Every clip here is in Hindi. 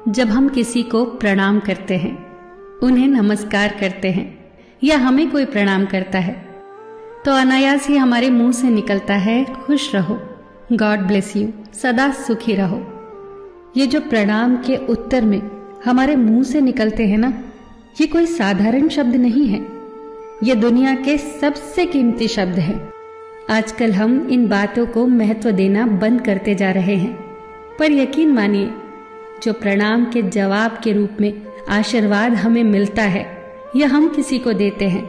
जब हम किसी को प्रणाम करते हैं, उन्हें नमस्कार करते हैं या हमें कोई प्रणाम करता है, तो अनायास ही हमारे मुंह से निकलता है खुश रहो, गॉड ब्लेस यू, सदा सुखी रहो। ये जो प्रणाम के उत्तर में हमारे मुंह से निकलते हैं ना, ये कोई साधारण शब्द नहीं है। ये दुनिया के सबसे कीमती शब्द हैं। आजकल हम इन बातों को महत्व देना बंद करते जा रहे हैं, पर यकीन मानिए, जो प्रणाम के जवाब के रूप में आशीर्वाद हमें मिलता है या हम किसी को देते हैं,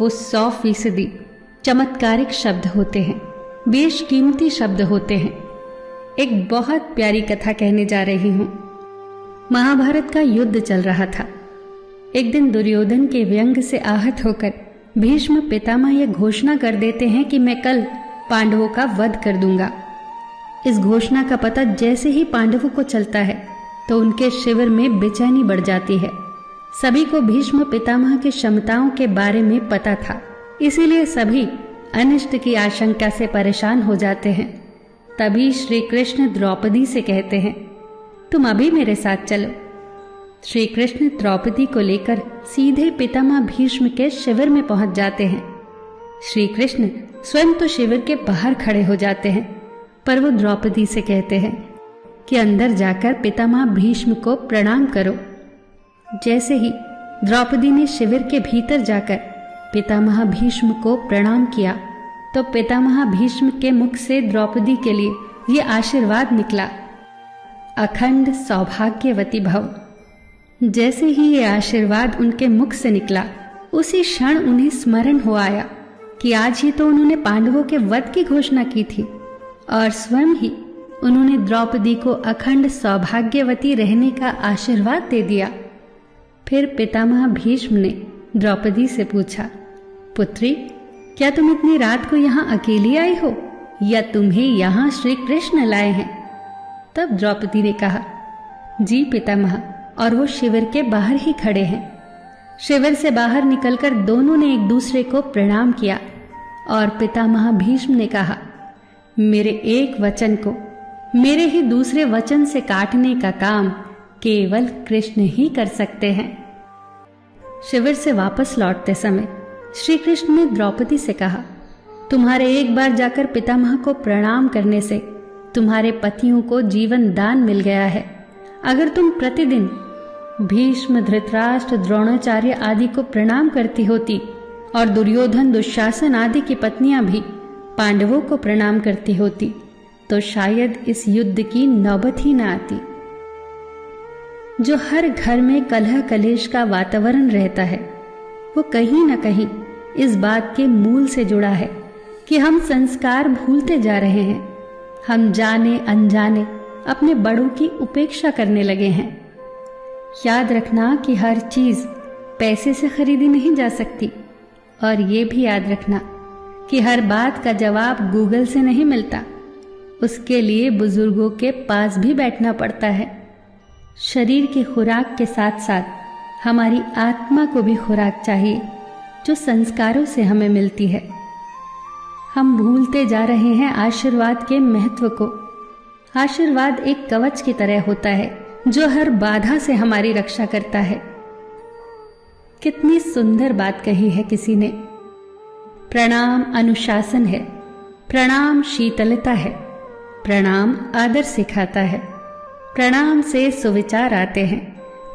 वो 100% चमत्कारिक शब्द होते हैं, बेशकीमती शब्द होते हैं। एक बहुत प्यारी कथा कहने जा रही हूं। महाभारत का युद्ध चल रहा था। एक दिन दुर्योधन के व्यंग से आहत होकर भीष्म पितामह यह घोषणा कर देते हैं कि मैं कल पांडवों का वध कर दूंगा। इस घोषणा का पता जैसे ही पांडवों को चलता है तो उनके शिविर में बेचैनी बढ़ जाती है। सभी को भीष्म पितामह की क्षमताओं के बारे में पता था, इसीलिए सभी अनिष्ट की आशंका से परेशान हो जाते हैं। तभी श्री कृष्ण द्रौपदी से कहते हैं, तुम अभी मेरे साथ चलो। श्री कृष्ण द्रौपदी को लेकर सीधे पितामह भीष्म के शिविर में पहुंच जाते हैं। श्री कृष्ण स्वयं तो शिविर के बाहर खड़े हो जाते हैं, पर वो द्रौपदी से कहते हैं कि अंदर जाकर पितामह भीष्म को प्रणाम करो। जैसे ही द्रौपदी ने शिविर के भीतर जाकर पितामह भीष्म को प्रणाम किया, तो पितामह भीष्म के मुख से द्रौपदी के लिए ये आशीर्वाद निकला, अखंड सौभाग्यवती भव। जैसे ही ये आशीर्वाद उनके मुख से निकला, उसी क्षण उन्हें स्मरण हो आया कि आज ही तो उन्होंने पांडवों के वध की घोषणा की थी और स्वयं ही उन्होंने द्रौपदी को अखंड सौभाग्यवती रहने का आशीर्वाद दे दिया। फिर पितामह भीष्म ने द्रौपदी से पूछा, पुत्री, क्या तुम इतनी रात को यहाँ अकेली आई हो या तुम्हें यहाँ श्री कृष्ण लाए हैं? तब द्रौपदी ने कहा, जी पितामह, और वो शिविर के बाहर ही खड़े हैं। शिविर से बाहर निकलकर दोनों ने एक दूसरे को प्रणाम किया और पितामह भीष्म ने कहा, मेरे एक वचन को मेरे ही दूसरे वचन से काटने का काम केवल कृष्ण ही कर सकते हैं। शिविर से वापस लौटते समय श्री कृष्ण ने द्रौपदी से कहा, तुम्हारे एक बार जाकर पितामह को प्रणाम करने से तुम्हारे पतियों को जीवन दान मिल गया है। अगर तुम प्रतिदिन भीष्म, धृतराष्ट्र, द्रोणाचार्य आदि को प्रणाम करती होती और दुर्योधन, दुशासन आदि की पत्नियां भी पांडवों को प्रणाम करती होती, तो शायद इस युद्ध की नौबत ही न आती। जो हर घर में कलह कलेश का वातावरण रहता है, वो कहीं न कहीं इस बात के मूल से जुड़ा है कि हम संस्कार भूलते जा रहे हैं। हम जाने अनजाने अपने बड़ों की उपेक्षा करने लगे हैं। याद रखना कि हर चीज पैसे से खरीदी नहीं जा सकती, और ये भी याद रखना कि हर बात का जवाब गूगल से नहीं मिलता। उसके लिए बुजुर्गों के पास भी बैठना पड़ता है। शरीर की खुराक के साथ साथ हमारी आत्मा को भी खुराक चाहिए, जो संस्कारों से हमें मिलती है। हम भूलते जा रहे हैं आशीर्वाद के महत्व को। आशीर्वाद एक कवच की तरह होता है, जो हर बाधा से हमारी रक्षा करता है। कितनी सुंदर बात कही है किसी ने। प्रणाम अनुशासन है, प्रणाम शीतलता है, प्रणाम आदर सिखाता है, प्रणाम से सुविचार आते हैं,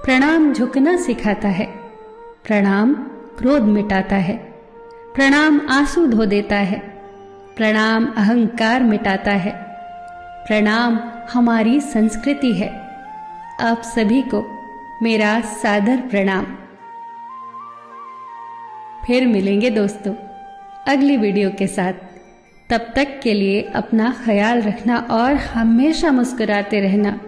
प्रणाम झुकना सिखाता है, प्रणाम क्रोध मिटाता है, प्रणाम आंसू धो देता है, प्रणाम अहंकार मिटाता है, प्रणाम हमारी संस्कृति है। आप सभी को मेरा सादर प्रणाम। फिर मिलेंगे दोस्तों अगली वीडियो के साथ। तब तक के लिए अपना ख्याल रखना और हमेशा मुस्कुराते रहना।